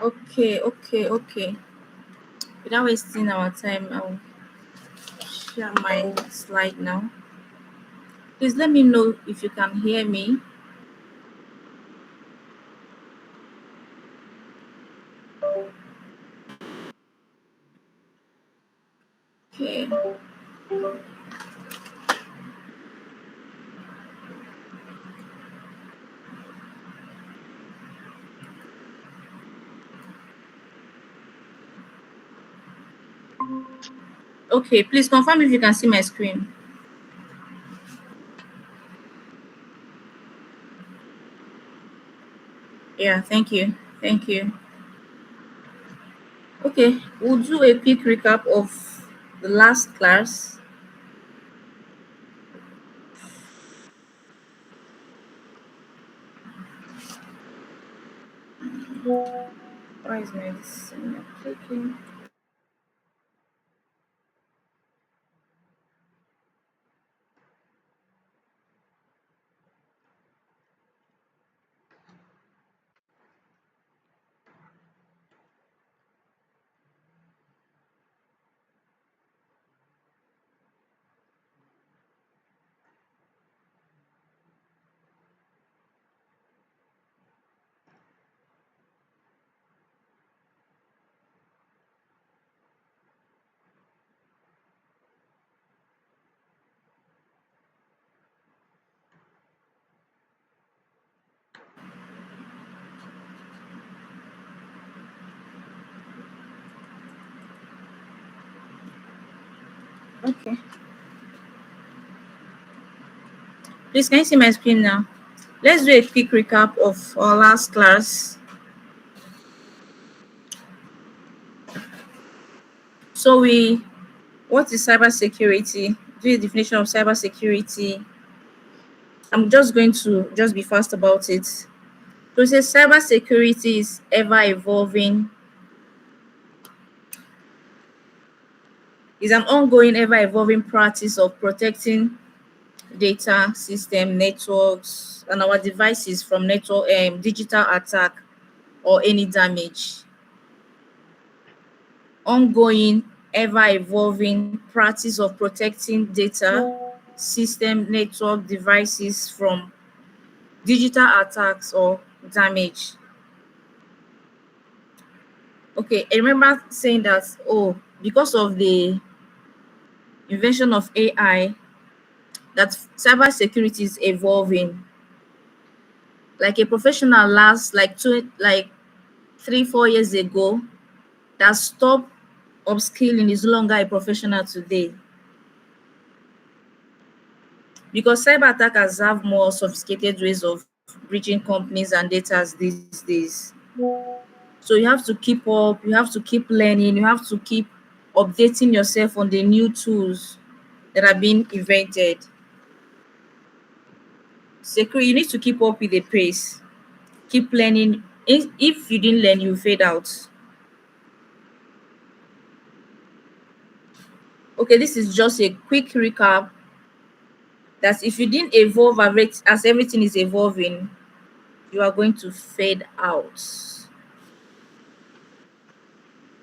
Okay. Without wasting our time, I'll share my slide now. Please let me know if you can hear me. Okay. Okay, please confirm if you can see my screen. Yeah, thank you. Thank you. Okay, we'll do a quick recap of the last class. Why is my this not clicking? Okay. Please, can you see my screen now? Let's do a quick recap of our last class. So what is cybersecurity? Do the definition of cybersecurity. I'm just going to just be fast about it. So it says cybersecurity is ever evolving, is an ongoing, ever evolving practice of protecting data, system, networks, and our devices from network digital attack or any damage. Ongoing, ever evolving practice of protecting data, system, network, devices from digital attacks or damage. Okay, I remember saying that, oh, because of the invention of AI, that cybersecurity is evolving. Like a professional last like 3-4 years ago that stopped upskilling is no longer a professional today, because cyber attackers have more sophisticated ways of breaching companies and data these days. So you have to keep up, you have to keep learning, you have to keep updating yourself on the new tools that are being invented. Security, you need to keep up with the pace, keep learning. If you didn't learn, you fade out. Okay, this is just a quick recap that if you didn't evolve as everything is evolving, you are going to fade out.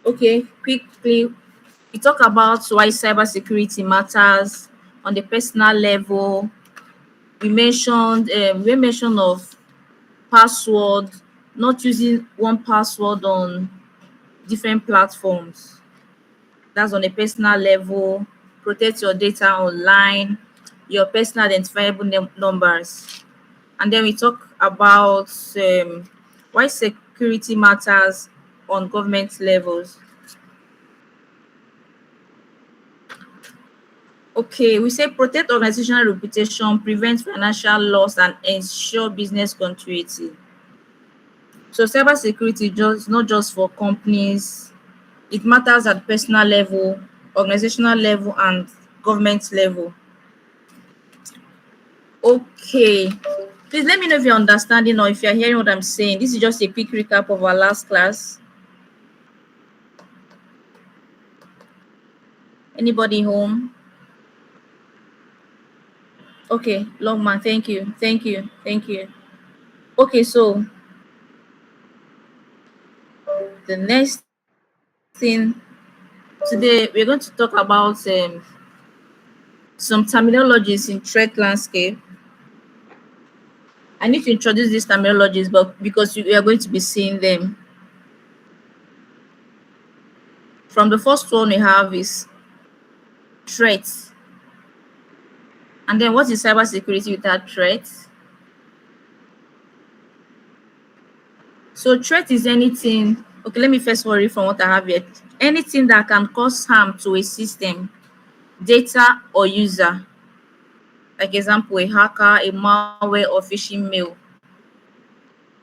Okay, quickly, we talk about why cybersecurity matters on the personal level. We mentioned of password, not using one password on different platforms. That's on a personal level. Protect your data online, your personal identifiable numbers. And then we talk about why security matters on government levels. Okay, we say protect organizational reputation, prevent financial loss, and ensure business continuity. So cybersecurity just not just for companies, it matters at personal level, organizational level, and government level. Okay. Please let me know if you're understanding or if you're hearing what I'm saying. This is just a quick recap of our last class. Anybody home? Okay, Longman, thank you. Thank you. Okay, so The next thing today, we're going to talk about some terminologies in threat landscape. I need to introduce these terminologies, but because we are going to be seeing them. From the first one we have is threats. And then what is cybersecurity without threats? So threat is anything. Okay, let me first worry from what I have here. Anything that can cause harm to a system, data, or user. Like example, a hacker, a malware, or phishing mail.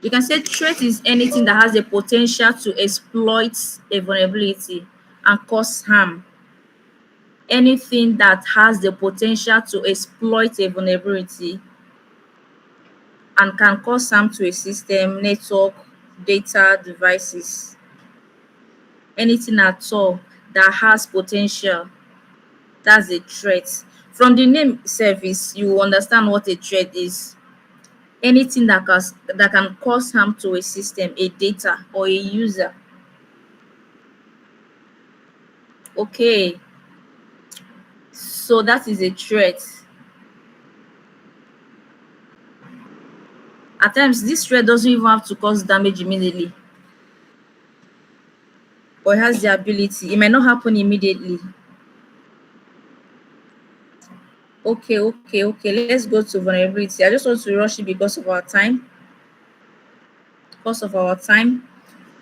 You can say threat is anything that has the potential to exploit a vulnerability and cause harm. Anything that has the potential to exploit a vulnerability and can cause harm to a system, network, data, devices. Anything at all that has potential, that's a threat. From the name service, you will understand what a threat is. Anything that can cause harm to a system, a data, or a user. Okay, so that is a threat. At times, this threat doesn't even have to cause damage immediately, but it has the ability. It might not happen immediately. Okay. Let's go to vulnerability. I just want to rush it because of our time. Because of our time.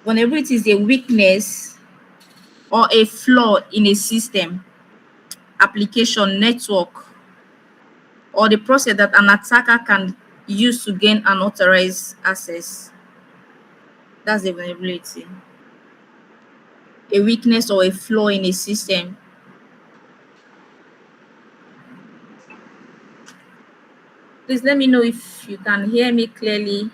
Vulnerability is a weakness or a flaw in a system, application, network, or the process that an attacker can use to gain unauthorized access. That's a vulnerability. A weakness or a flaw in a system. Please let me know if you can hear me clearly.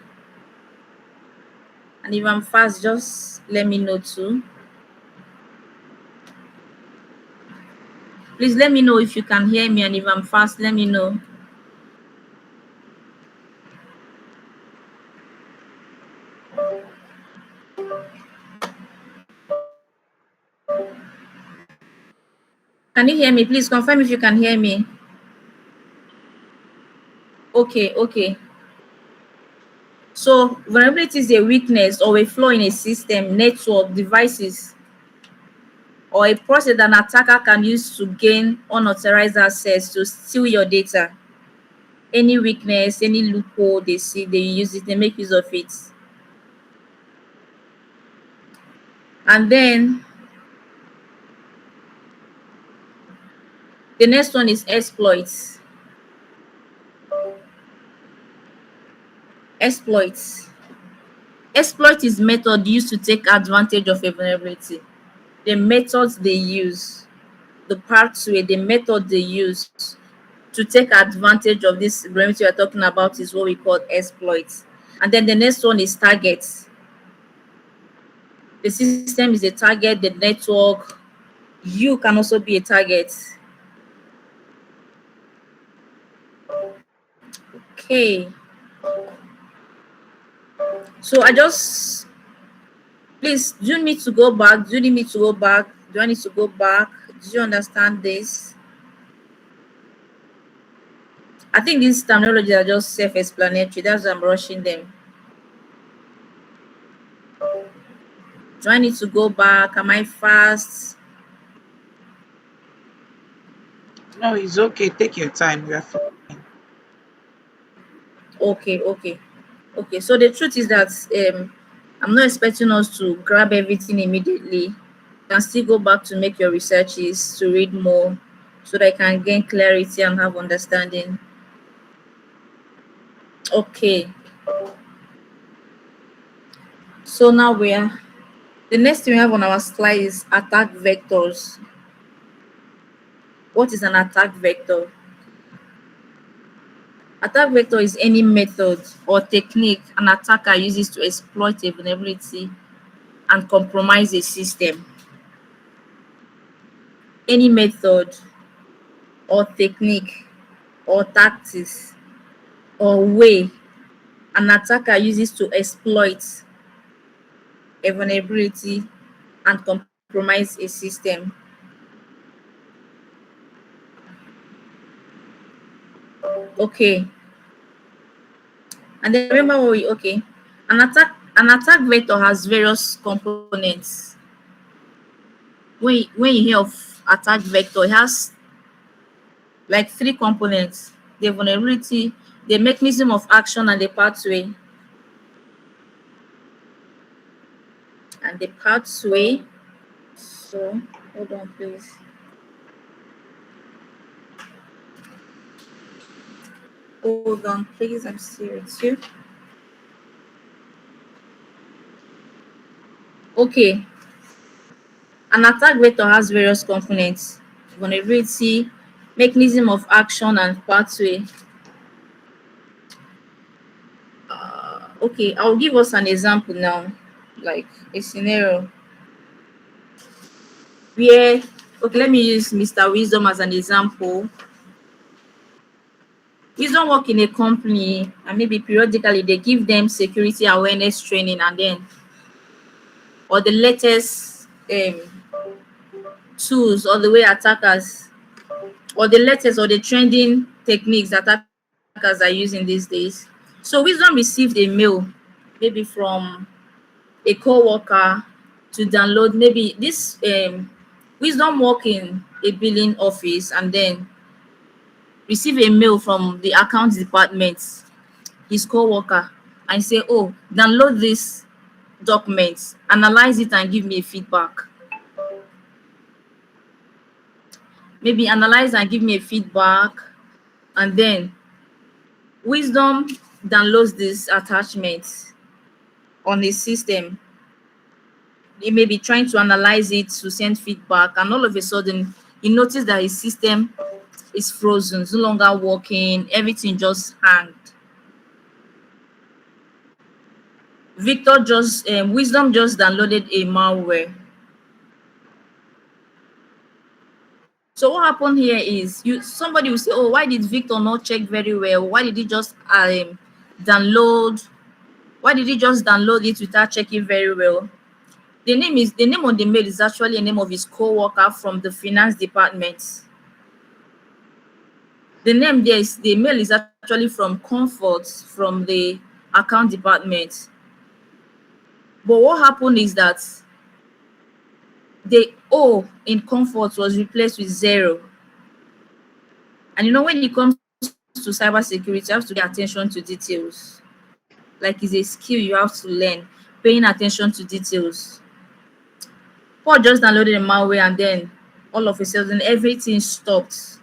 And if I'm fast, just let me know too. Please let me know if you can hear me, and if I'm fast, let me know. Can you hear me? Please confirm if you can hear me. Okay. So vulnerability is a weakness or a flaw in a system, network, devices, or a process that an attacker can use to gain unauthorized access to steal your data. Any weakness, any loophole they see, they use it, they make use of it. And then the next one is exploits. Exploits. Exploit is method used to take advantage of a vulnerability. The methods they use, the pathway, the method they use to take advantage of this vulnerability we're talking about is what we call exploits. And then the next one is targets. The system is a target, the network, you can also be a target. Okay. So I just, please, do you need to go back? Do you need me to go back? Do I need to go back? Do you understand this? I think these terminologies are just self-explanatory. That's why I'm rushing them. Do I need to go back? Am I fast? No, it's okay. Take your time. We are fine. Okay. So the truth is that I'm not expecting us to grab everything immediately. You can still go back to make your researches, to read more, so that I can gain clarity and have understanding. Okay. So now we are, the next thing we have on our slide is attack vectors. What is an attack vector? Attack vector is any method or technique an attacker uses to exploit a vulnerability and compromise a system. Any method or technique or tactics or way an attacker uses to exploit a vulnerability, and compromise a system. Okay, and then remember what we okay. An attack vector has various components. When you hear of attack vector, it has like three components: the vulnerability, the mechanism of action, and the pathway. And the pathway. So hold on, please. Hold on, please. I'm still with you. Okay, an attack vector has various components: vulnerability, mechanism of action, and pathway. Okay, I'll give us an example now, like a scenario where, okay, let me use Mr. Wisdom as an example. Wisdom work in a company, and maybe periodically they give them security awareness training, and then or the latest tools or the way attackers or the latest or the trending techniques attackers are using these days. So Wisdom received a mail, maybe from a co-worker, to download maybe this Wisdom work in a billing office, and then receive a mail from the accounts department, his co-worker, and say, oh, download this document, analyze it, and give me a feedback. Maybe analyze and give me a feedback, and then Wisdom downloads this attachment on his system. He may be trying to analyze it to send feedback, and all of a sudden he noticed that his system is frozen, it's no longer working, everything just hanged. Wisdom just downloaded a malware. So what happened here is, somebody will say, oh, why did Victor not check very well? Why did he just download? Why did he just download it without checking very well? The name on the mail is actually a name of his co-worker from the finance department. The mail is actually from Comfort, from the account department. But what happened is that the O in Comfort was replaced with 0. And when it comes to cybersecurity, you have to pay attention to details. Like, it's a skill you have to learn, paying attention to details. Paul just downloaded a malware, and then all of a sudden everything stopped.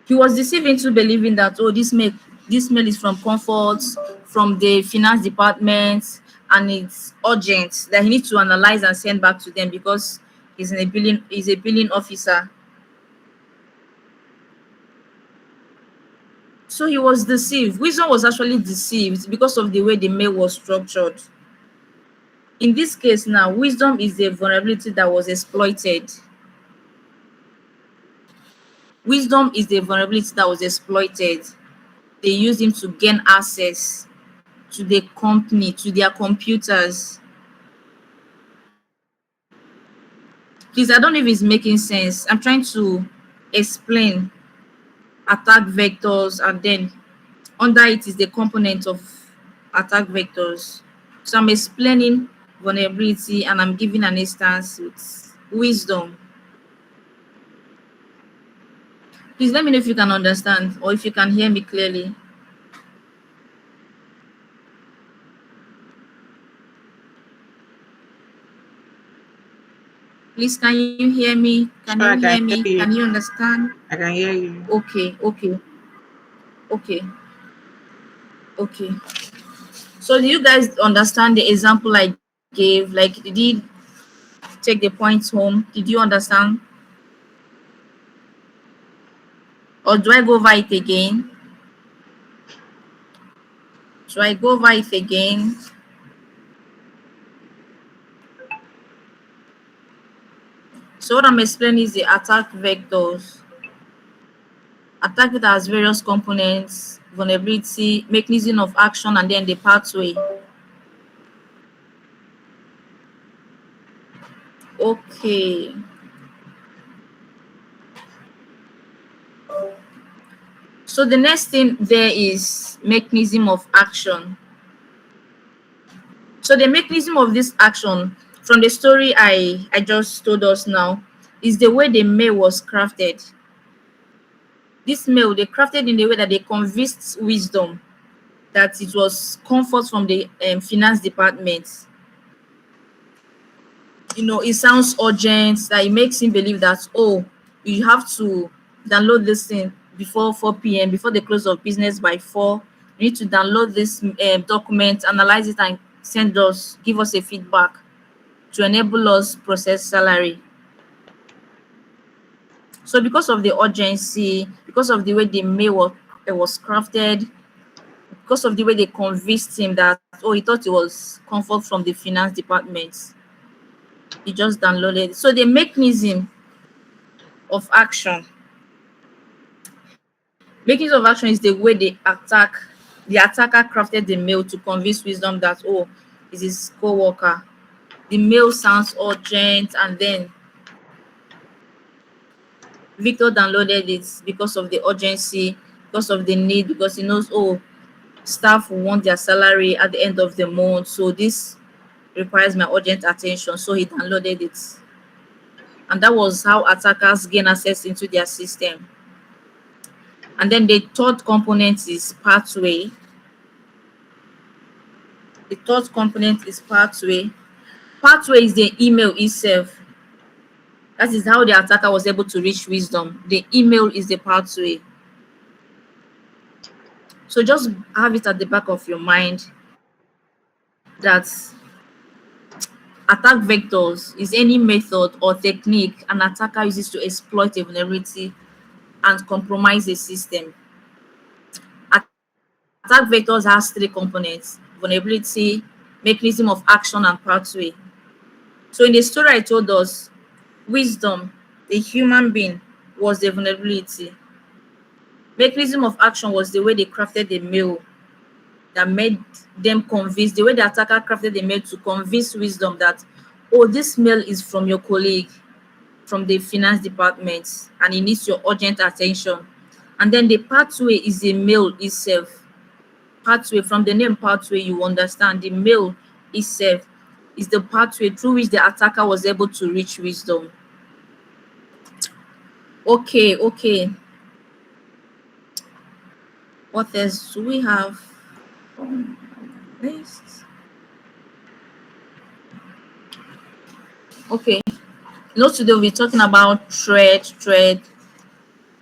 He was deceived into believing that, oh, this mail is from Comfort, from the finance department, and it's urgent, that he needs to analyze and send back to them because he's a billing officer. So he was deceived. Wisdom was actually deceived because of the way the mail was structured. In this case now, Wisdom is the vulnerability that was exploited. Wisdom is the vulnerability that was exploited. They used him to gain access to the company, to their computers. Please, I don't know if it's making sense. I'm trying to explain attack vectors, and then under it is the component of attack vectors. So I'm explaining vulnerability, and I'm giving an instance with Wisdom. Please let me know if you can understand or if you can hear me clearly. Please, can you hear me? Can Sure, you I can hear hear me? you. Can you understand? I can hear you. Okay, okay, okay, okay. So do you guys understand the example I gave? Like, did you take the points home? Did you understand? Or do I go over it again? Should I go over it again? So what I'm explaining is the attack vectors. Attack that has various components: vulnerability, mechanism of action, and then the pathway. Okay. So the next thing there is mechanism of action. So the mechanism of this action from the story I just told us now is the way the mail was crafted. This mail they crafted in the way that they convinced wisdom that it was comfort from the finance department. It sounds urgent, that it makes him believe that, oh, you have to download this thing before 4 p.m., before the close of business by 4. You need to download this document, analyze it, and give us a feedback to enable us process salary. So because of the urgency, because of the way the mail was crafted, because of the way they convinced him that, oh, he thought it was comfort from the finance department, he just downloaded. So the mechanism of action, mechanism of action is the way the attacker crafted the mail to convince wisdom that, oh, is his co-worker. The mail sounds urgent, and then Victor downloaded it because of the urgency, because of the need, because he knows, oh, staff will want their salary at the end of the month, so this requires my urgent attention. So he downloaded it, and that was how attackers gain access into their system. And then the third component is pathway. The third component is pathway. Pathway is the email itself. That is how the attacker was able to reach wisdom. The email is the pathway. So just have it at the back of your mind that attack vectors is any method or technique an attacker uses to exploit a vulnerability and compromise a system. Attack vectors has three components: vulnerability, mechanism of action, and pathway. So in the story I told us, wisdom, the human being, was the vulnerability. Mechanism of action was the way they crafted the mail that made them convince, the way the attacker crafted the mail to convince wisdom that, oh, this mail is from your colleague from the finance department and it needs your urgent attention. And then the pathway is the mail itself. Pathway, from the name pathway, you understand the mail itself is the pathway through which the attacker was able to reach wisdom. Okay. What else do we have on the list? Okay. Today we'll be talking about threat.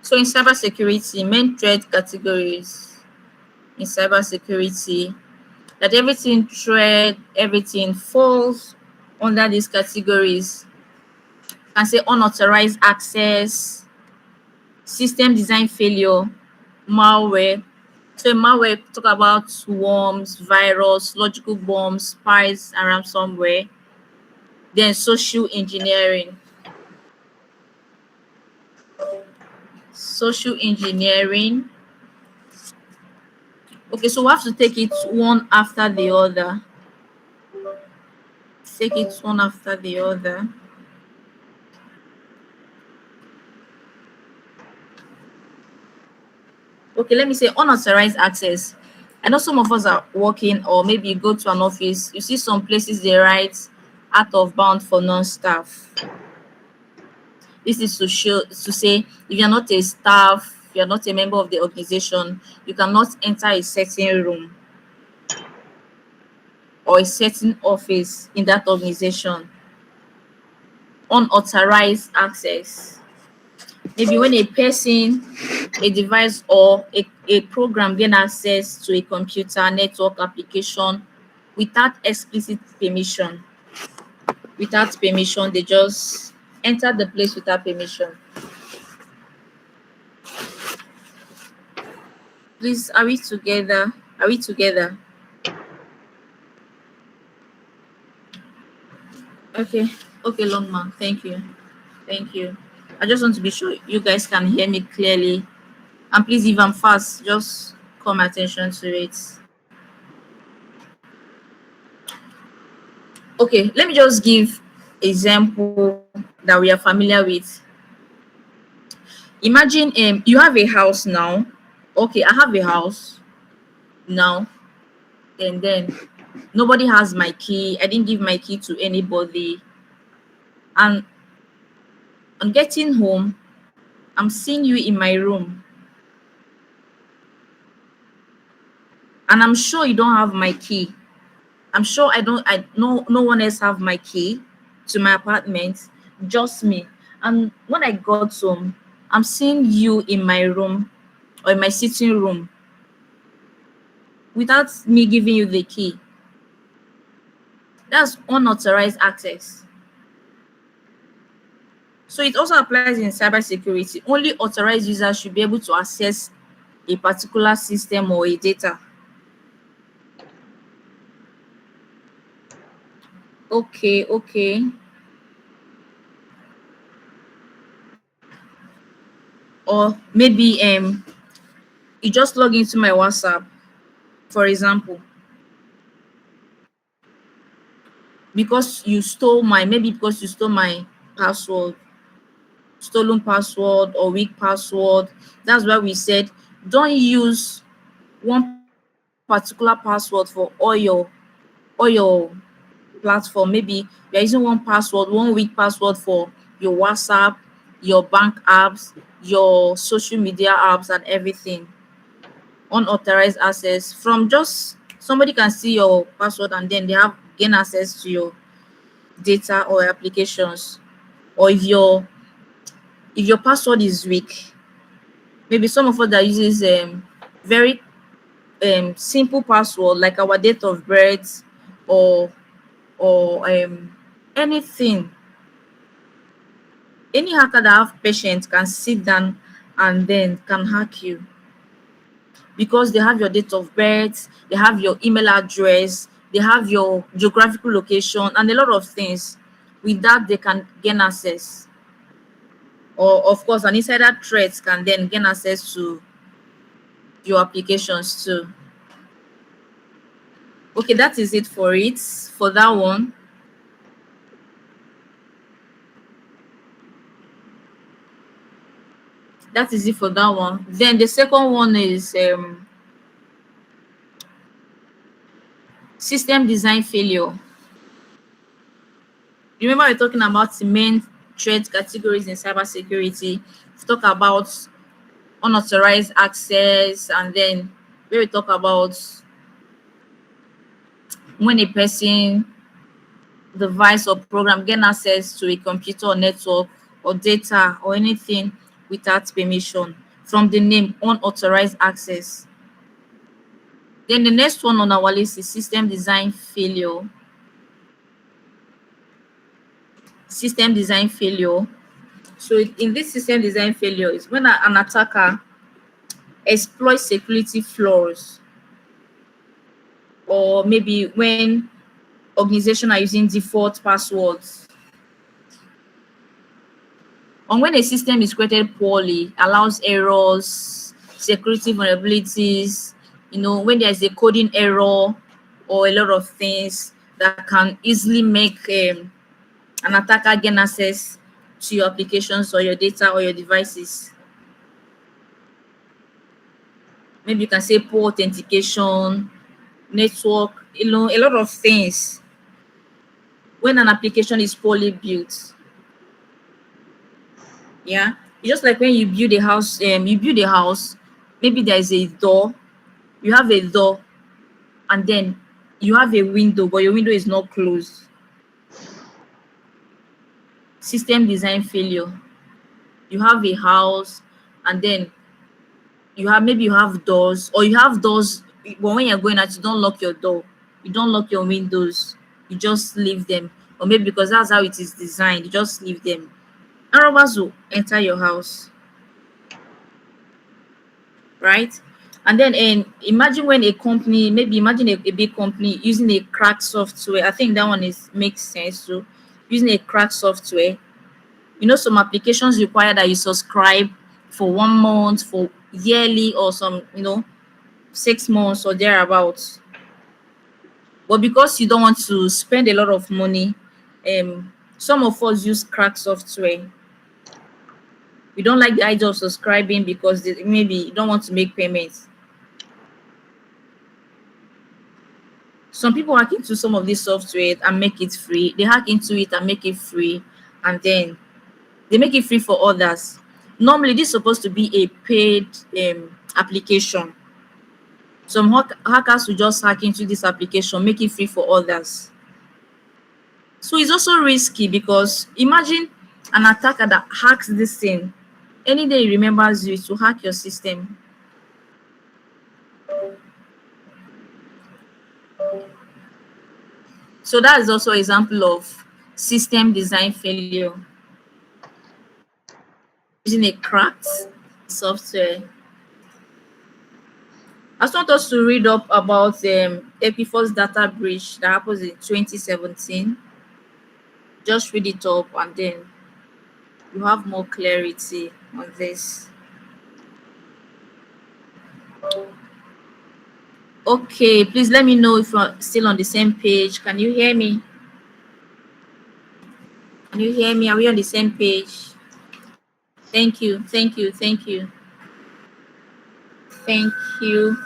So in cybersecurity, main threat categories in cybersecurity, that everything falls under these categories. Can say unauthorized access, system design failure, malware. So in malware, talk about worms, virus, logical bombs, spies, and ransomware. Then social engineering. Social engineering. Okay, so we have to take it one after the other. Take it one after the other. Okay, let me say unauthorized access. I know some of us are working, or maybe you go to an office, you see some places they write out of bound for non-staff. This is to say if you're not a staff, if you're not a member of the organization, you cannot enter a certain room or a certain office in that organization. Unauthorized access. Maybe when a person, a device, or a program gain access to a computer network application without explicit permission. Without permission, they just enter the place without permission. Please, are we together? Are we together? Okay, long man. Thank you. Thank you. I just want to be sure you guys can hear me clearly. And please, if I'm fast, just call my attention to it. Okay, let me just give example that we are familiar with. Imagine you have a house now. Okay, I have a house now, and then nobody has my key. I didn't give my key to anybody. And on getting home, I'm seeing you in my room, and I'm sure you don't have my key. I'm sure I no one else have my key to my apartment, just me. And when I got home, I'm seeing you in my room or in my sitting room without me giving you the key. That's unauthorized access. So it also applies in cybersecurity. Only authorized users should be able to access a particular system or a data. Okay, okay. Or maybe you just log into my WhatsApp, for example, because you stole my password, stolen password or weak password. That's why we said don't use one particular password for all your platform. Maybe you're using one password, one weak password for your WhatsApp, your bank apps, your social media apps, and everything. Unauthorized access from just somebody can see your password and then they have gain access to your data or applications. Or if your password is weak, maybe some of us that uses very simple password like our date of birth or or anything. Any hacker that have patience can sit down and then can hack you because they have your date of birth, they have your email address, they have your geographical location and a lot of things. With that, they can gain access. Or of course, an insider threat can then gain access to your applications too. Okay, that is it for that one. That is it for that one. Then the second one is system design failure. Remember, we're talking about the main threat categories in cybersecurity. We talk about unauthorized access, and then where we talk about when a person, device, or program gain access to a computer or network or data or anything without permission. From the name, unauthorized access. Then the next one on our list is system design failure. System design failure. So in this system design failure is when an attacker exploits security flaws, or maybe when organizations are using default passwords, or when a system is created poorly, allows errors, security vulnerabilities, when there's a coding error or a lot of things that can easily make an attacker gain access to your applications or your data or your devices. Maybe you can say poor authentication, network, a lot of things. When an application is poorly built, yeah, it's just like when you build a house, maybe there is a door, you have a door, and then you have a window, but your window is not closed. System design failure. You have a house, and then you have doors, or you have doors, but when you're going out, you don't lock your door, you don't lock your windows, you just leave them. Or maybe because that's how it is designed, you just leave them, and robbers will enter your house, right? And then imagine when a company, maybe imagine a big company using a cracked software. I think that one is makes sense. So using a cracked software, some applications require that you subscribe for 1 month, for yearly, or some 6 months or thereabouts. But because you don't want to spend a lot of money Some of us use crack software. We don't like the idea of subscribing because maybe you don't want to make payments. Some people hack into some of these software and make it free. They hack into it and make it free, and then they make it free for others. Normally, this is supposed to be a paid application. Some hackers will just hack into this application, make it free for others. So it's also risky because imagine an attacker that hacks this thing. Any day he remembers you to hack your system. So that is also example of system design failure using a cracked software. I just want us to read up about Epiphos data breach that happened in 2017. Just read it up and then you have more clarity on this. Okay, please let me know if you're still on the same page. Can you hear me? Can you hear me? Are we on the same page? Thank you, thank you, thank you, thank you.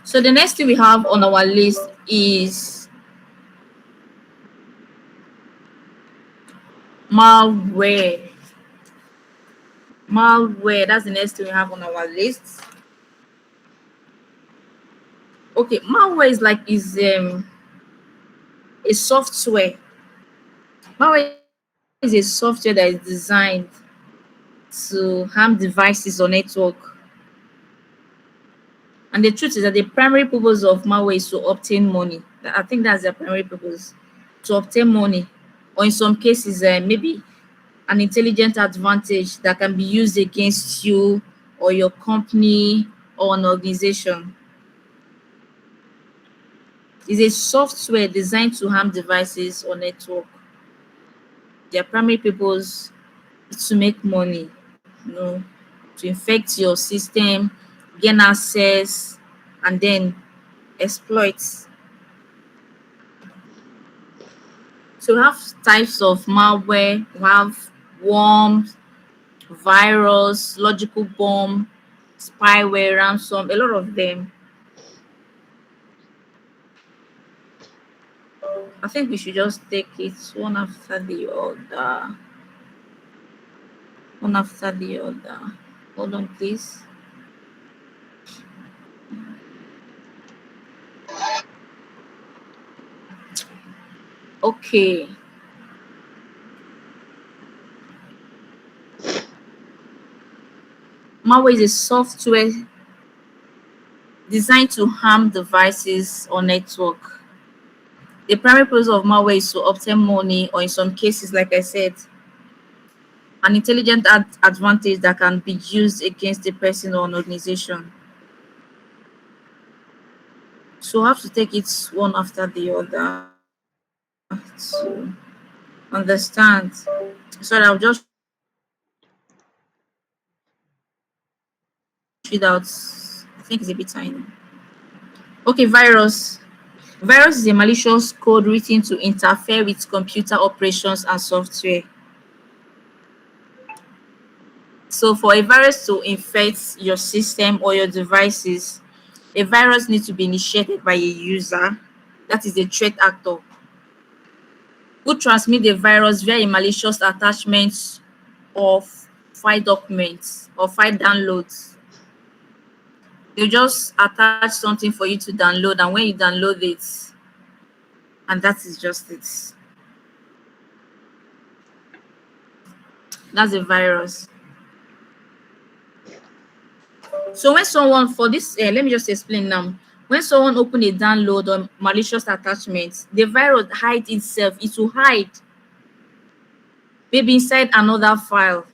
So the next thing we have on our list is malware. Malware, that's the next thing we have on our list. Okay, malware is a software. Malware is a software that is designed to harm devices or network. And the truth is that the primary purpose of malware is to obtain money. I think that's their primary purpose, to obtain money, or in some cases, maybe an intelligent advantage that can be used against you or your company or an organization. It's a software designed to harm devices or network. Their primary purpose is to make money, you know, to infect your system, gain access, and then exploit. So we have types of malware. We have worms, virus, logical bomb, spyware, ransom, a lot of them. I think we should just take it one after the other. One after the other. Hold on, please. Okay. Malware is a software designed to harm devices or network. The primary purpose of malware is to obtain money, or in some cases, like I said, an intelligent advantage that can be used against a person or an organization. So I have to take it one after the other to understand. So I'll just read out. I think it's a bit tiny. Okay, virus. Virus is a malicious code written to interfere with computer operations and software. So for a virus to infect your system or your devices, a virus needs to be initiated by a user, that is a threat actor, who transmit the virus via a malicious attachment of file documents or file downloads. They just attach something for you to download, and when you download it, and that is just it. That's a virus. So when someone for this, let me just explain now. When someone open a download or malicious attachment, the virus hide itself. It will hide maybe inside another file.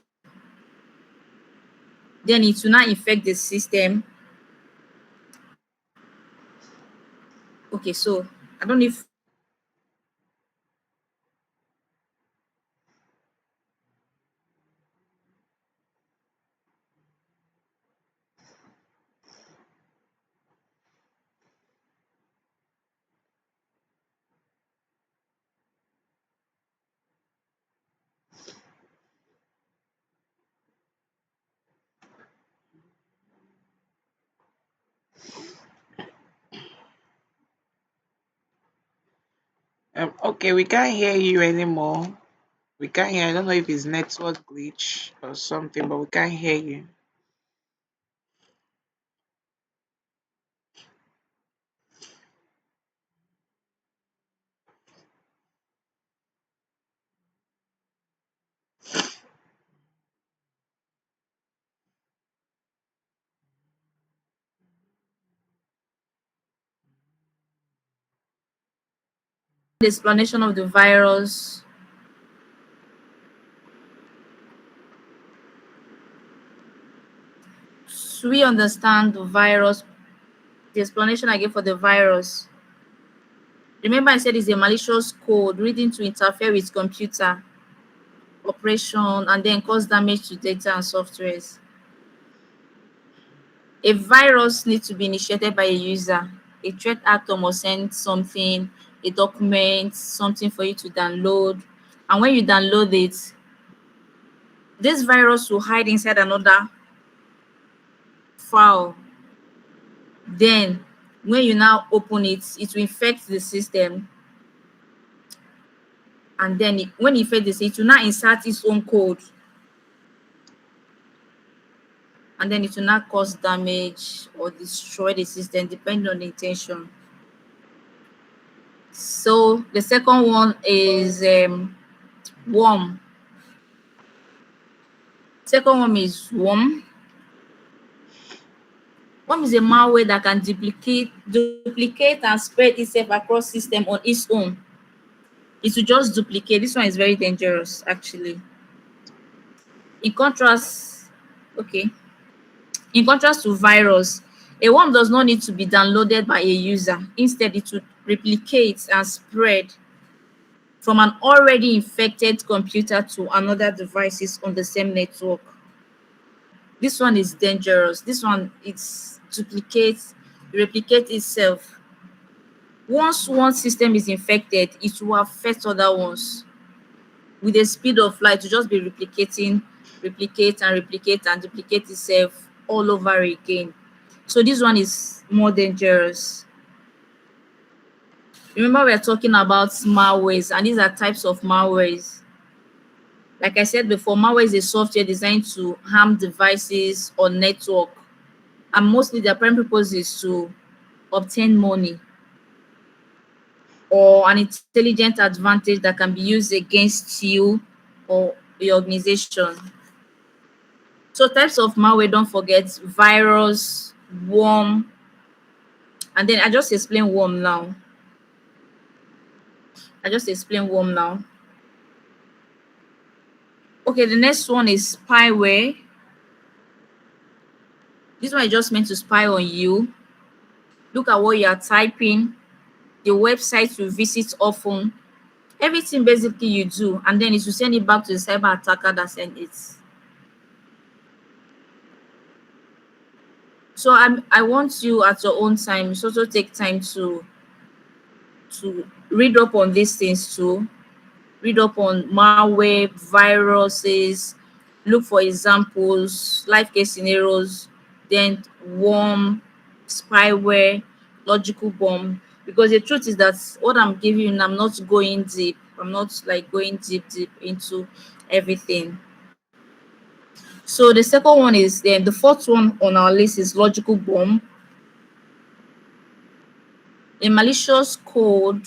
Then it will not infect the system. Okay, so I don't know if Okay, we can't hear you anymore. We can't hear. I don't know if it's network glitch or something, but we can't hear you. The explanation of the virus. So we understand the virus, the explanation I gave for the virus. Remember, I said it's a malicious code written to interfere with computer operation and then cause damage to data and softwares. A virus needs to be initiated by a user. A threat actor must send something, a document, something for you to download. And when you download it, this virus will hide inside another file. Then, when you now open it, it will infect the system. And then, when it infects the system, it will now insert its own code. And then it will not cause damage or destroy the system depending on the intention. So the second one is worm. Second one is worm. Worm is a malware that can duplicate and spread itself across system on its own. It will just duplicate. This one is very dangerous actually. In contrast, okay. In contrast to virus, a worm does not need to be downloaded by a user. Instead, it would replicate and spread from an already infected computer to another devices on the same network. This one is dangerous. This one it's duplicates, replicate itself. Once one system is infected, it will affect other ones with the speed of light to just be replicating, replicate and duplicate itself all over again. So this one is more dangerous. Remember, we're talking about malwares, and these are types of malwares. Like I said before, malware is a software designed to harm devices or network, and mostly their primary purpose is to obtain money or an intelligent advantage that can be used against you or your organization. So types of malware, don't forget virus, worm, and then I just explain worm now. I just explain worm now. Okay, the next one is spyware. This one is just meant to spy on you. Look at what you are typing, the website you visit often, everything basically you do, and then it will send it back to the cyber attacker that sent it. So I want you at your own time, so also take time to read up on these things too. Read up on malware, viruses, look for examples, life case scenarios, then worm, spyware, logical bomb. Because the truth is that what I'm giving you, I'm not going deep. I'm not like going deep into everything. So the second one is then the fourth one on our list is logical bomb, a malicious code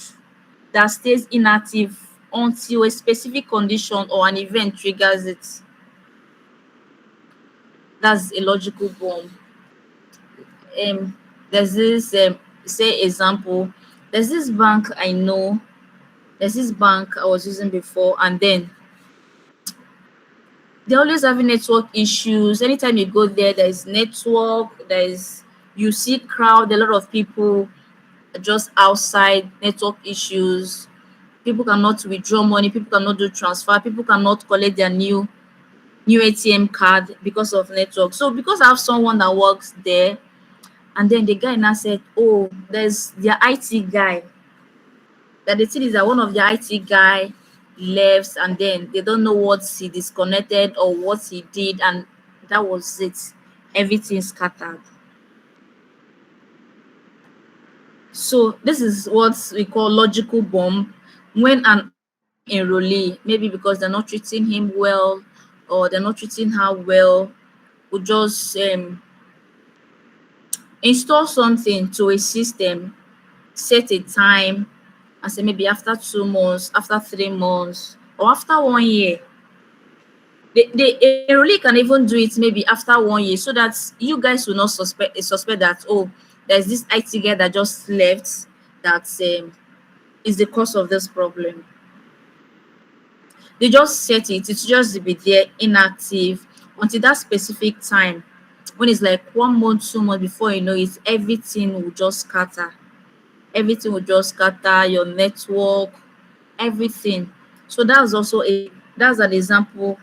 that stays inactive until a specific condition or an event triggers it. That's a logical bomb. There's this say example. There's this bank I know. There's this bank I was using before, and then they're always having network issues. Anytime you go there, there's network. There's you see crowd, a lot of people just outside. Network issues. People cannot withdraw money. People cannot do transfer. People cannot collect their new ATM card because of network. So because I have someone that works there, and then the guy now said, "Oh, there's their IT guy." That the thing is that one of the IT guy left, and then they don't know what he disconnected or what he did, and that was it. Everything scattered. So this is what we call logical bomb. when an enrollee, maybe because they're not treating him well or they're not treating her well, will just install something to a system, set a time, and say maybe after 2 months, after 3 months, or after 1 year. The enrollee can even do it maybe after 1 year, so that you guys will not suspect that, oh, there's this IT guy that just left, that is the cause of this problem. They just set it, it's just be there inactive until that specific time, when it's like 1 month, 2 months, before you know it, everything will just scatter. Everything will just scatter, your network, everything. So that's an example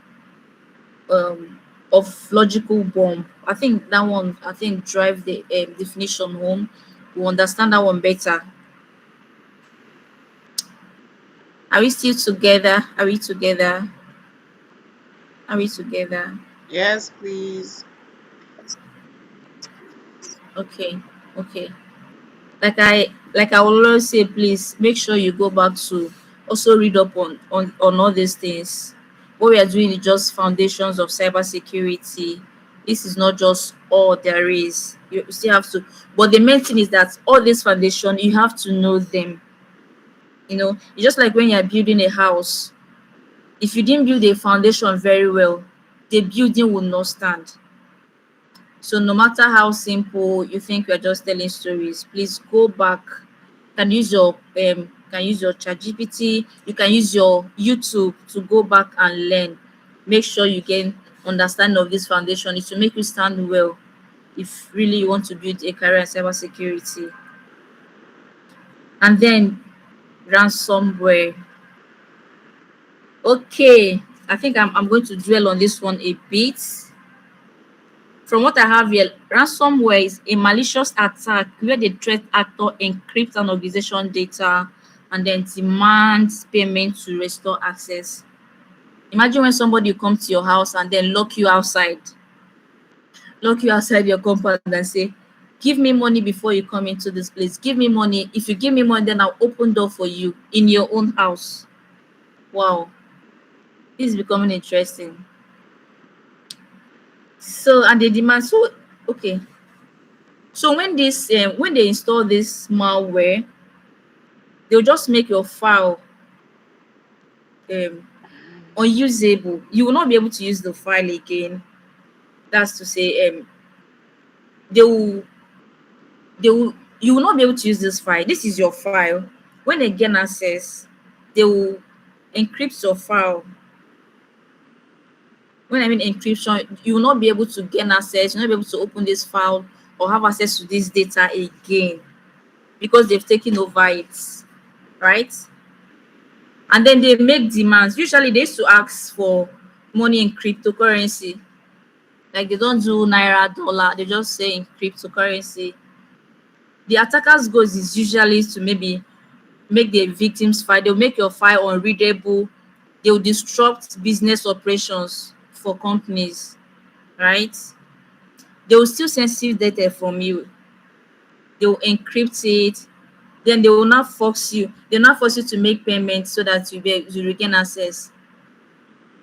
of logical bomb. I think that one, I think, drive the definition home. We understand that one better. Are we still together? Are we together? Are we together? Yes, please. Okay, okay. Like I will always say, please make sure you go back to also read up on all these things. What we are doing is just foundations of cybersecurity. This is not just all there is. You still have to, but the main thing is that all this foundation, you have to know them. It's just like when you're building a house. If you didn't build a foundation very well, the building will not stand. So no matter how simple you think we're just telling stories, please go back. You can use your ChatGPT, you can use your YouTube to go back and learn. Make sure you gain understanding of this foundation. It will make you stand well if really you want to build a career in cybersecurity. And then ransomware. Okay, I think I'm going to dwell on this one a bit. From what I have here, ransomware is a malicious attack where the threat actor encrypts an organization data and then demands payment to restore access. Imagine when somebody comes to your house and then lock you outside your compound and say, give me money before you come into this place. Give me money. If you give me money, then I'll open door for you in your own house. Wow, this is becoming interesting. So, and they demand, so okay. So when they install this malware, they'll just make your file um unusable. You will not be able to use the file again. That's to say, they will they will you will not be able to use this file. This is your file. When they gain access, they will encrypt your file. When I mean encryption, you will not be able to gain access, you'll not be able to open this file or have access to this data again, because they've taken over it, right? And then they make demands. Usually they used to ask for money in cryptocurrency. Like, they don't do naira, dollar, they just say in cryptocurrency. The attacker's goals is usually to maybe make the victim's file, they'll make your file unreadable, they'll disrupt business operations for companies, right? They will steal sensitive data from you, they'll encrypt it, then they will not force you to make payments so that you regain access.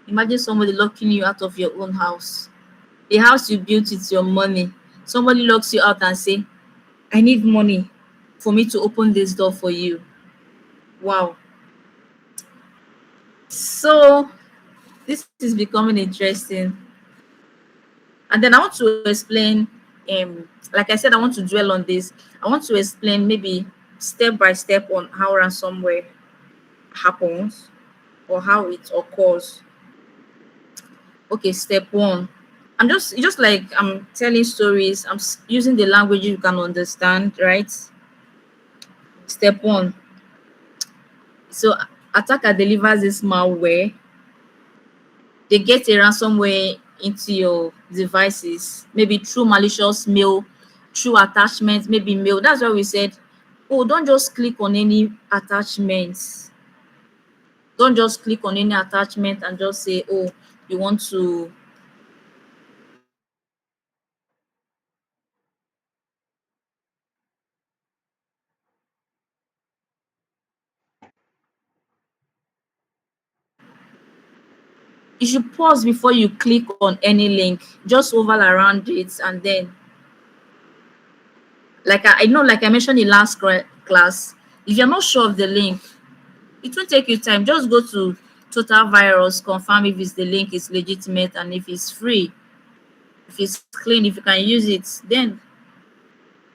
Imagine somebody locking you out of your own house, a house you built with your money. Somebody locks you out and say, I need money for me to open this door for you. Wow. So this is becoming interesting. And then I want to explain, like I said, I want to dwell on this. I want to explain maybe step by step on how ransomware happens or how it occurs. Okay, step one. I'm just like I'm telling stories. Using the language you can understand, right? Step one. So attacker delivers this malware. They get a ransomware into your devices, maybe through malicious mail, through attachments, maybe mail. That's why we said, oh, don't just click on any attachments. Don't just click on any attachment and just say, oh, you want to You should pause before you click on any link. Just hover around it, and then, like I know, like I mentioned in last class, if you're not sure of the link, it won't take you time. Just go to Total Virus, confirm if it's the link is legitimate and if it's free, if it's clean, if you can use it. Then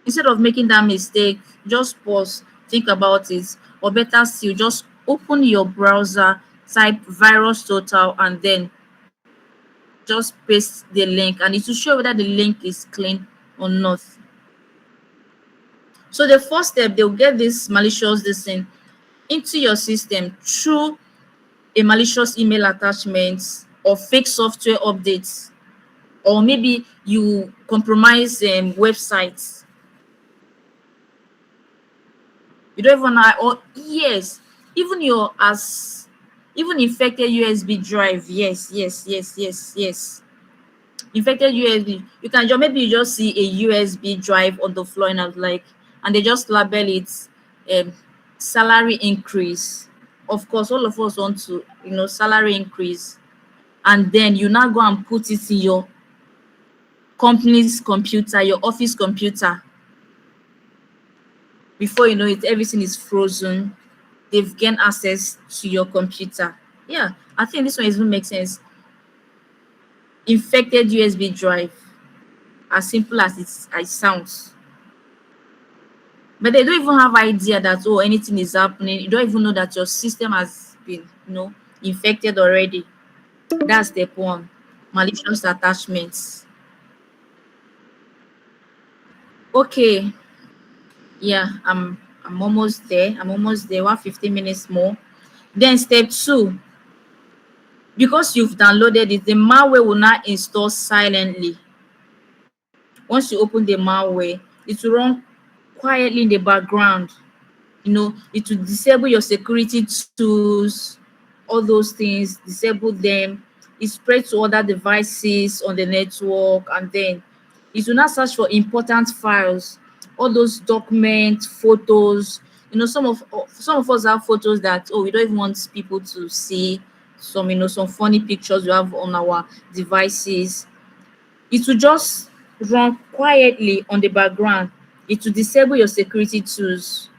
instead of making that mistake, just pause, think about it, or better still, just open your browser, type virus total, and then just paste the link, and it will show whether the link is clean or not. So the first step, they'll get this malicious this thing into your system through a malicious email attachment or fake software updates, or maybe you compromise websites. You don't even know, or yes, even your as even infected USB drive. Yes, yes, yes, yes, yes. Infected USB. You can just, maybe you just see a USB drive on the floor, and I was like, and they just label it um salary increase. Of course, all of us want to, salary increase, and then you now go and put it in your company's computer, your office computer. Before you know it, everything is frozen. They've gained access to your computer. Yeah, I think this one even makes sense. Infected USB drive, as simple as it sounds. But they don't even have idea that, oh, anything is happening. You don't even know that your system has been, infected already. That's step one. Malicious attachments. Okay, yeah, I'm almost there. I'm almost there. 150 minutes more. Then step two, because you've downloaded it, the malware will now install silently. Once you open the malware, it will run quietly in the background. It will disable your security tools, all those things, disable them. It spread to other devices on the network, and then it will not search for important files, all those documents, photos. Some of us have photos that, oh, we don't even want people to see. Some funny pictures we have on our devices. It will just run quietly on the background. It will disable your security tools,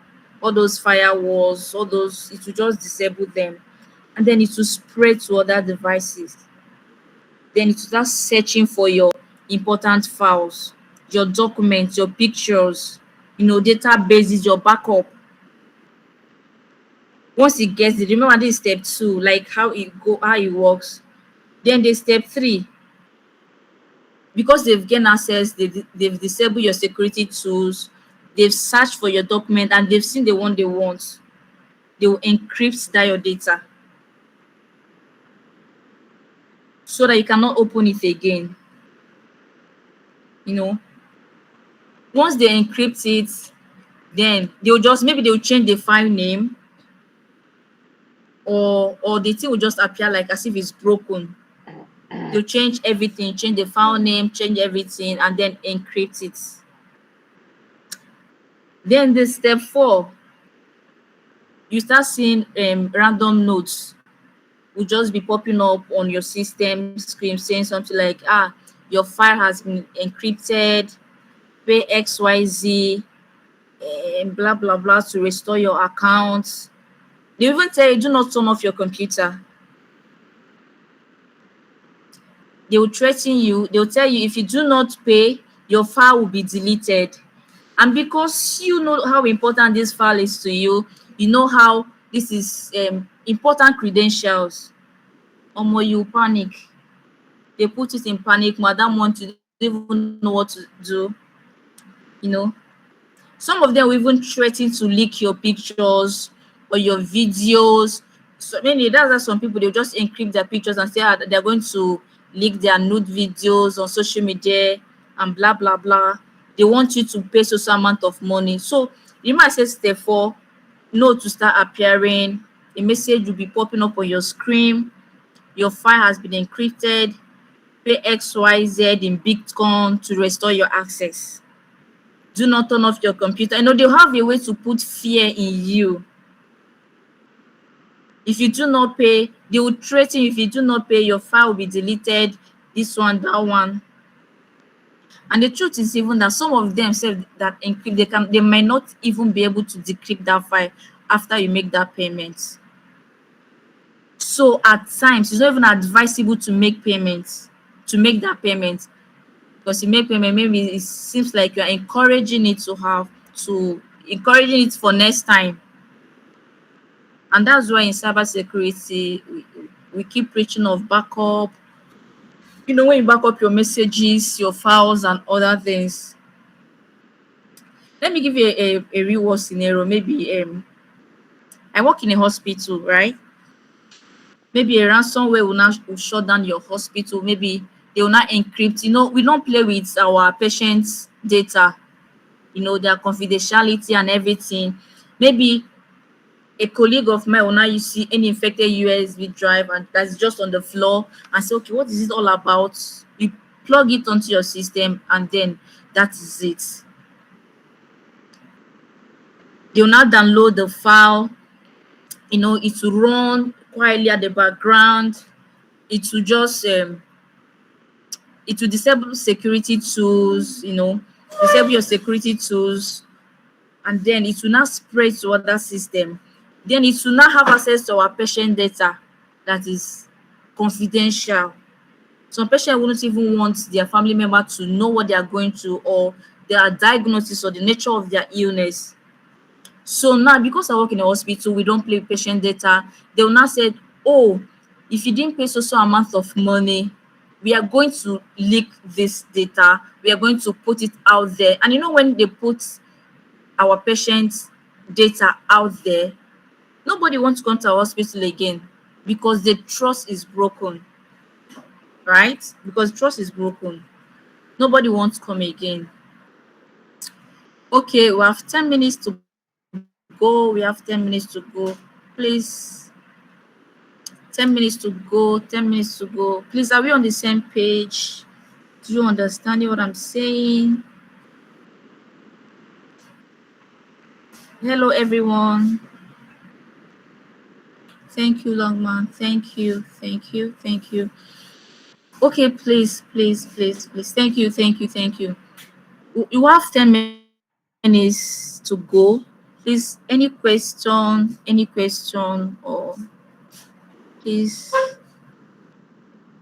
all those firewalls, all those, it will just disable them. And then it will spread to other devices. Then it will start searching for your important files, your documents, your pictures, databases, your backup. Once it gets it, remember this is step two, like how it works. Then there's step three. Because they've gained access, they've disabled your security tools, they've searched for your document, and they've seen the one they want. They will encrypt that your data so that you cannot open it again. You know, once they encrypt it, then they'll change the file name, or the thing will just appear like as if it's broken. They'll change everything, change the file name, change everything, and then encrypt it. Then the step four, you start seeing random notes will just be popping up on your system screen saying something like, your file has been encrypted, pay XYZ, and blah blah blah to restore your account. They even tell you, do not turn off your computer. They will threaten you. They'll tell you, if you do not pay, your file will be deleted. And because you know how important this file is to you, you know how this is important credentials, you panic. They put it in panic mode. That month you don't even know what to do. You know, some of them will even threaten to leak your pictures or your videos. So mainly that's why some people, they'll just encrypt their pictures and say, they're going to leak their nude videos on social media and blah blah blah. They want you to pay so amount of money. So you might say step four, note to start appearing. A message will be popping up on your screen. Your file has been encrypted. Pay XYZ in Bitcoin to restore your access. Do not turn off your computer. They'll have a way to put fear in you. If you do not pay, they will threaten you. If you do not pay, your file will be deleted, this one, that one. And the truth is even that some of them say that encrypt, they might not even be able to decrypt that file after you make that payment. So at times it's not even advisable to make payments, to make that payment, because you make payment, maybe it seems like you're encouraging it to have to encouraging it for next time. And that's why in cybersecurity we keep preaching of backup. You know, when you back up your messages, your files, and other things. Let me give you a real world scenario. Maybe I work in a hospital, right? Maybe a ransomware will shut down your hospital. Maybe they will not encrypt. You know, we don't play with our patients' data, you know, their confidentiality and everything. Maybe a colleague of mine will now you see any infected USB drive and that's just on the floor and say, okay, what is it all about? You plug it onto your system and then that is it. They will now download the file, you know, it will run quietly at the background. It will just it will disable security tools, you know, disable your security tools, and then it will now spread to other system. Then it will now have access to our patient data that is confidential. Some patient wouldn't even want their family member to know what they are going through or their diagnosis or the nature of their illness. So now, because I work in a hospital, we don't play patient data. They will now say, oh, if you didn't pay so amount of money, we are going to leak this data. We are going to put it out there. And you know, when they put our patients' data out there, nobody wants to come to our hospital again because the trust is broken, right? Because trust is broken. Nobody wants to come again. Okay, we have 10 minutes to go. We have 10 minutes to go. Please, 10 minutes to go. 10 minutes to go. Please, are we on the same page? Do you understand what I'm saying? Hello, everyone. Thank you, Longman. Thank you. Thank you. Thank you. Okay, please, please, please, please. Thank you. Thank you. Thank you. You have 10 minutes to go. Please, any question, or please,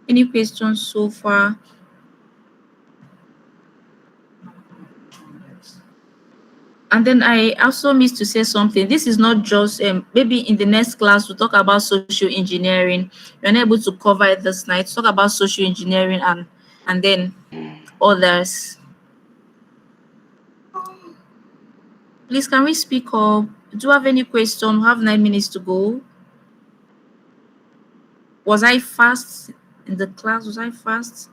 any questions so far? And then I also missed to say something. This is not just maybe in the next class we'll talk about social engineering. We're not able to cover it this night. Talk about social engineering and then others. Please, can we speak up? Do you have any question? We have 9 minutes to go. Was I fast in the class? Was I fast?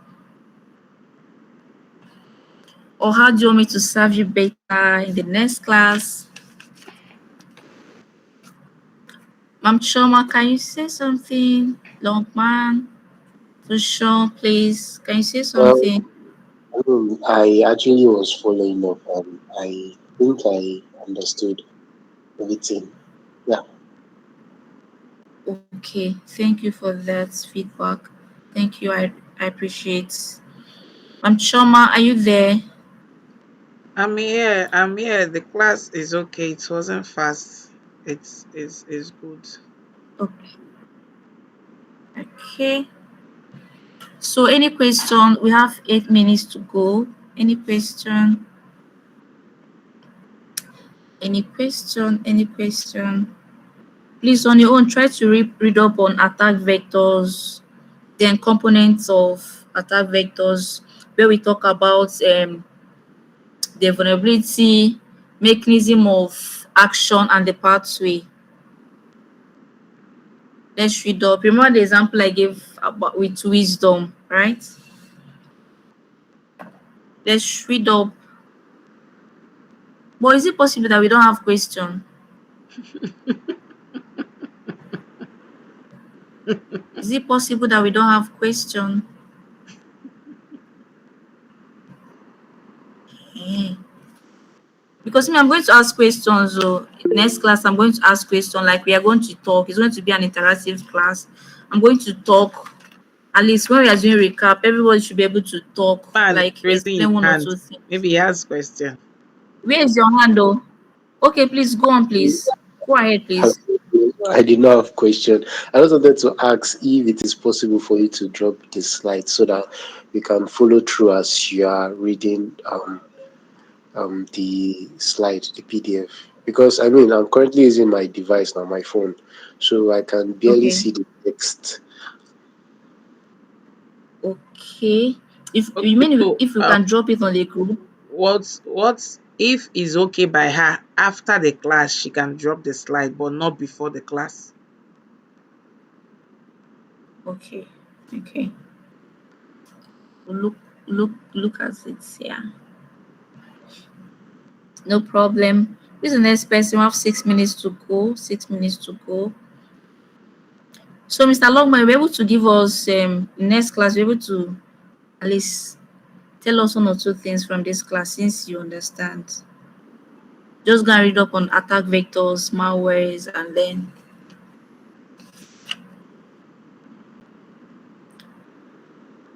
Or how do you want me to serve you better in the next class? Ma'am Choma, can you say something? Long man, Sean, please, can you say Well, something? I actually was following up and I think I understood everything. Yeah. Okay, thank you for that feedback. Thank you, I appreciate. Ma'am Choma, are you there? I'm here. I'm here. The class is okay. It wasn't fast. It's good. Okay. Okay. So any question? We have 8 minutes to go. Any question? Any question? Any question? Please, on your own, try to read up on attack vectors, then components of attack vectors, where we talk about the vulnerability, mechanism of action, and the pathway. Let's read up. Remember the example I gave about with wisdom, right? Let's read up. But is it possible that we don't have question? Is it possible that we don't have question? Eh. Because me, I'm going to ask questions. So next class, I'm going to ask questions. Like we are going to talk. It's going to be an interactive class. I'm going to talk. At least when we are doing recap, everybody should be able to talk, Man like raising his explain one or hand. two things. Maybe he has question. Where is your hand, though? Okay, please go on, please. Go ahead, please. I did not have question. I just wanted to ask if it is possible for you to drop the slide so that we can follow through as you are reading the slide, the PDF. Because I mean, I'm currently using my device now, my phone, so I can barely Okay. see the text. Okay. If you Okay, mean so if you can drop it on the group. what's if it's okay by her after the class she can drop the slide but not before the class? Okay. Okay. We'll look at it. Yeah. No problem. Who's the next person? We have 6 minutes to go. 6 minutes to go. So, Mr. Longman, you're able to give us next class, you're able to at least tell us one or two things from this class since you understand. Just go and read up on attack vectors, malwares, and then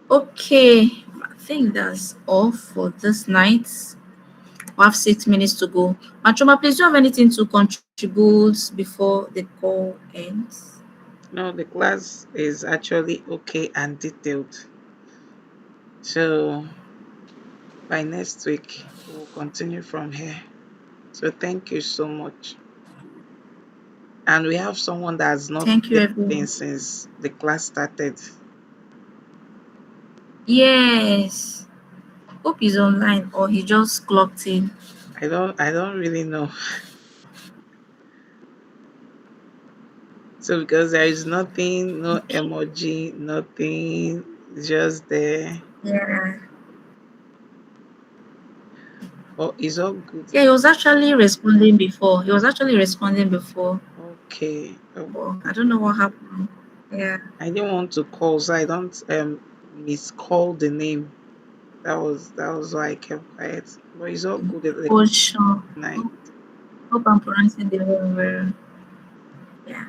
okay. I think that's all for this night. We have 6 minutes to go. Machoma, please do you have anything to contribute before the call ends? No, the class is actually okay and detailed. So by next week we'll continue from here. So thank you so much. And we have someone that has not Thank you, said anything everyone. since the class started. Yes. Hope he's online or he just clocked in. I don't really know. So because there is nothing, no Okay. emoji, nothing, just there. Yeah. But it's all good. Yeah, he was actually responding before. He was actually responding before, Okay. but I don't know what happened. Yeah. I didn't want to call, so I don't miscall the name. That was why I kept quiet. But it's all good at the Oh, sure. night. Hope I'm pronouncing the name well. Yeah.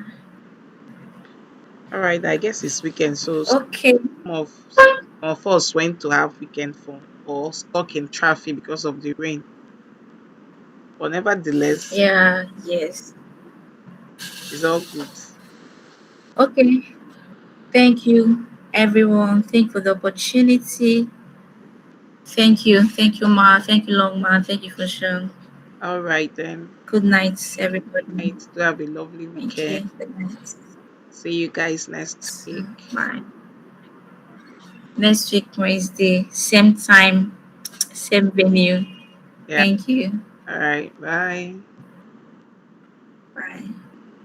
All right, I guess it's weekend, so some Okay. of us went to have weekend fun or stuck in traffic because of the rain. But nevertheless, Yeah. Yes. it's all good. Okay. Thank you, everyone. Thank you for the opportunity. Thank you. Thank you, Ma. Thank you, Long Ma. Thank you for sharing. All right then. Good night, everybody. Night. Do have a lovely Thank weekend. you. Good night. See you guys next So, week. bye. Next week, Wednesday, same time, same venue. Yeah. Thank you. All right. Bye.